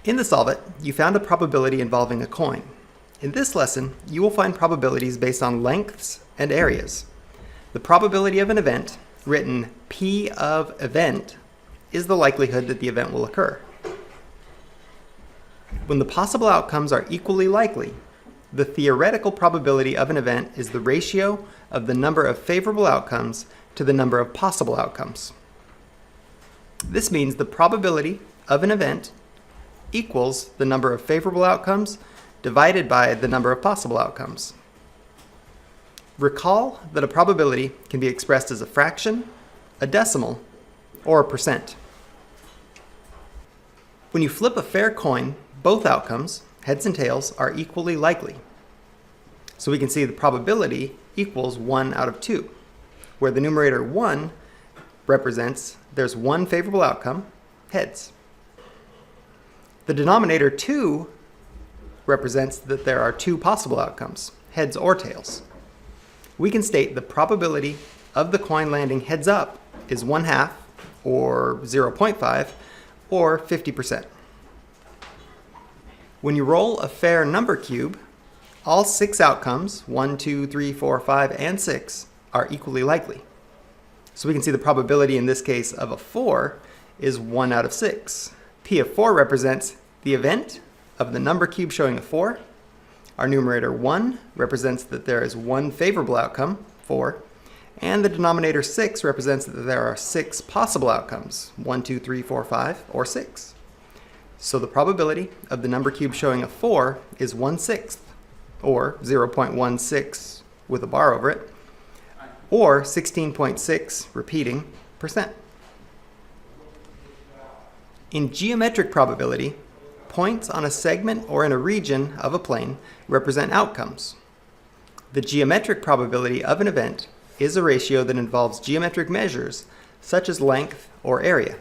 In the Solve It, you found a probability involving a coin. In this lesson, you will find probabilities based on lengths and areas. The probability of an event, written P of event, is the likelihood that the event will occur. When the possible outcomes are equally likely, the theoretical probability of an event is the ratio of the number of favorable outcomes to the number of possible outcomes. This means the probability of an event equals the number of favorable outcomes divided by the number of possible outcomes. Recall that a probability can be expressed as a fraction, a decimal, or a percent. When you flip a fair coin, both outcomes, heads and tails, are equally likely. So we can see the probability equals 1 out of 2, where the numerator 1 represents there's one favorable outcome, heads. The denominator 2 represents that there are two possible outcomes, heads or tails. We can state the probability of the coin landing heads up is 1/2, or 0.5, or 50%. When you roll a fair number cube, all 6 outcomes, 1, 2, 3, 4, 5, and 6, are equally likely. So we can see the probability in this case of a 4 is 1 out of 6. P of 4 represents the event of the number cube showing a 4. Our numerator 1 represents that there is one favorable outcome, 4. And the denominator 6 represents that there are 6 possible outcomes, 1, 2, 3, 4, 5, or 6. So the probability of the number cube showing a 4 is 1/6, or 0.16 with a bar over it, or 16.6 repeating percent. In geometric probability, points on a segment or in a region of a plane represent outcomes. The geometric probability of an event is a ratio that involves geometric measures such as length or area.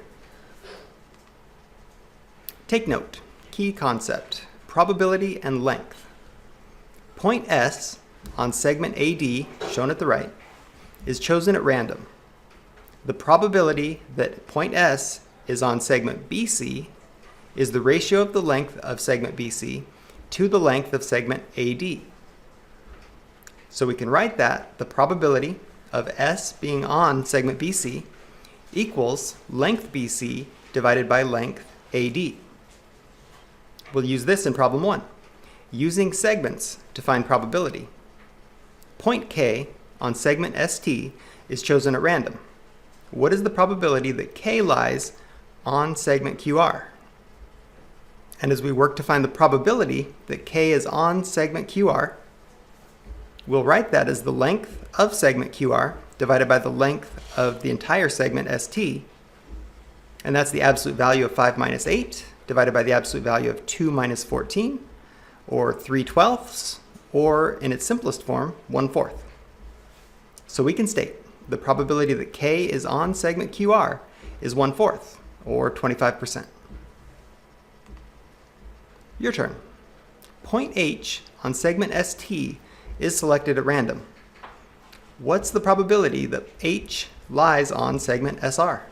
Take note, key concept, probability and length. Point S on segment AD, shown at the right, is chosen at random. The probability that point S is on segment BC is the ratio of the length of segment BC to the length of segment AD. So we can write that the probability of S being on segment BC equals length BC divided by length AD. We'll use this in problem 1, using segments to find probability. Point K on segment ST is chosen at random. What is the probability that K lies on segment QR? And as we work to find the probability that K is on segment QR, we'll write that as the length of segment QR divided by the length of the entire segment ST, and that's the absolute value of 5 minus 8 divided by the absolute value of 2 minus 14, or 3/12, or in its simplest form, 1/4. So we can state the probability that K is on segment QR is 1/4, or 25%. Your turn. Point H on segment ST is selected at random. What's the probability that H lies on segment SR?